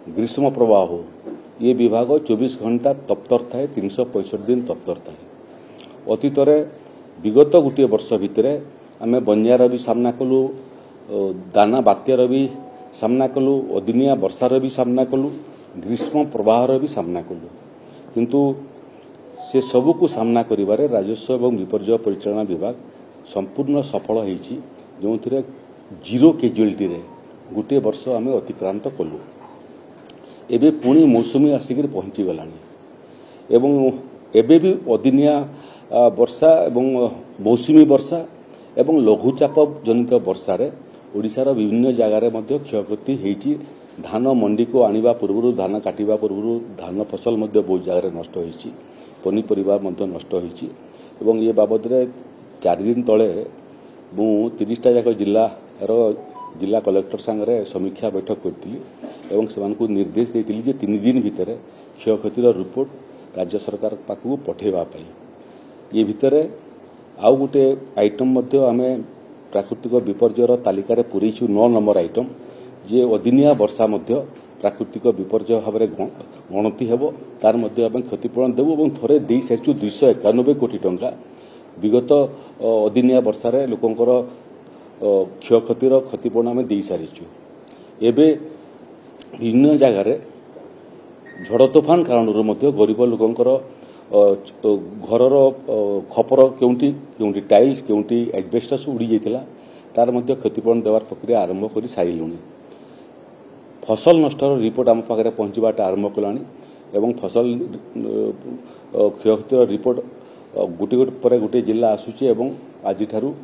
ग्रीष्म प्रवाह हो, ये विभाग 24 घंटा तप्तर थाए, 365 दिन तप्तर थाए। अतीत विगत गोटे वर्ष भितर आम बंजार भी सामना कलु, दाना बात्यार भी सामना कलु, अदिनिया वर्षार भी सामना कलु, ग्रीष्म प्रवाहर भी सामना कलु, किंतु से सबू को सामना करिबारे राजस्व एवं विपर्यय परिचालना विभाग संपूर्ण सफल होईछि, जो थिरे जीरो कैजुअलिटी रे गोटे वर्ष आम अतिक्रांत कलु। एबे पुणी मौसुमी आसिक पहुंची गलानी एवं एबे भी अदिनिया वर्षा एवं मौसुमी वर्षा एवं लघुचाप जनित वर्षा रे ओडिशार विभिन्न जगार मध्य क्षयक्षति होईछि। धान मंडी को आनिबा पूर्व, धान काटिबा पूर्व धान फसल मध्य बहुत जगार नष्ट होईछि, पनीपरिबा मध्य नष्ट होईछि। एवं ये बाबद रे 4 दिन तले मु 30टा जाक जिला कलेक्टर संगे समीक्षा बैठक करथिली एवं सेमानकु निर्देश देथिली जे 3 दिन भितर क्षयक्षतिर रिपोर्ट राज्य सरकार पाखु पठेबा पई। ये भितर आउ गोटे आइटम मध्य आमे प्राकृतिक विपर्ययर तालिकार पुरैछु 9 नंबर आइटम, जे अदिनिया वर्षा मध्य प्राकृतिक विपर्यय भाव में गणति हेबो, तार मध्य आमे क्षतिपूरण देबो एवं थरे देई सारिछु 291 कोटी टंका। विगत अदिनिया वर्षा रे लोकंकर क्षयक्षतिर क्षतिपूरण आमे देई सारिछु। एबे विभिन्न जगार झड़ तोफान कारण गरीब लोकंकर घरर खपर केउंटी टाइल्स केउंटी एस्बेस्टस उड़ी जाइतिला, तार मध्य क्षतिपूरण देवार प्रक्रिया आरंभ कर सारिलुनी। फसल नष्टर रिपोर्ट आम पाखे पहुंचवाटा आरंभ कलानी एवं फसल क्षयक्षतिर रिपोर्ट गोटे पर गोटे जिला आसुची एवं आज ठारू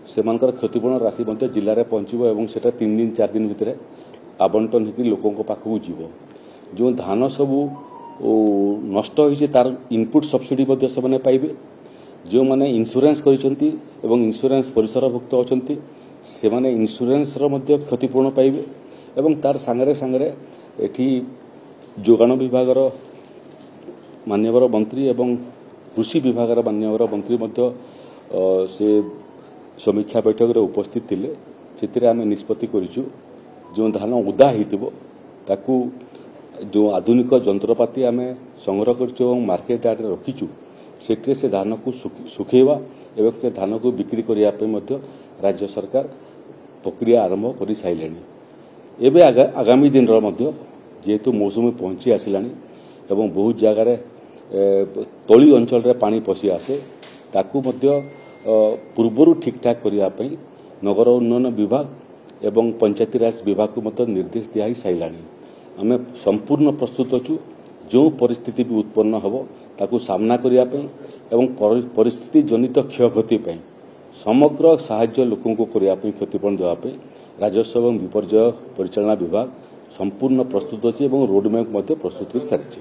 सेमानकर क्षतिपूरण राशि मध्य जिले में पहुंचब एवं सेटा 3 दिन 4 दिन भितर आवंटन होकर लोकों पाखक जीव। जो धान सबू नष्ट होइछे तार इनपुट सब्सिडी मध्य से पाइबे, जो माने इंश्योरेंस करिसेंती एवं इंश्योरेंस परिसरभुक्त अछंती से माने इंश्योरेंस रो मध्य क्षतिपूरण पाइबे एवं तार सांगरे सांगरे एठी जोगाण विभागर मान्यवर मंत्री एवं कृषि विभागर मान्यवर मंत्री मध्य से समीक्षा बैठक रे उपस्थित थिले। सेतिरे आमे निष्पत्ति करिछु जो धान उदा हेतिबो ताकू जो आधुनिक जंत्रपाति आमे संग्रह करछु एवं मार्केट यार्ड रे रखिछु, सेठे से धान को सुखेवा एवं से धान को बिक्री करिया पे मध्य राज्य सरकार प्रक्रिया आरंभ करि साइलेनी। एबे आगामी दिन रो मध्य जेहेतु मौसुमी पहुंची आसिलानी एवं बहुत जगार तली अंचल रे पानी पसी आसे, ताकू मध्य पूर्वरु ठीक ठाक करिया पे नगर उन्नयन विभाग एवं पंचायती राज विभाग को मध्य निर्देश दिया साइलानी। आमे संपूर्ण प्रस्तुत अछु, जो परिस्थिति भी उत्पन्न हबो ताकू सामना करिया पे एवं परिस्थिति जनित क्षयक्षति पे समग्र साहाय्य लोकों को करिया पे क्षतिपूरण देवा पे राजस्व एवं विपर्यय परिचालना विभाग संपूर्ण प्रस्तुत अछि एवं रोडमैप मध्य प्रस्तुत कर सारिछि।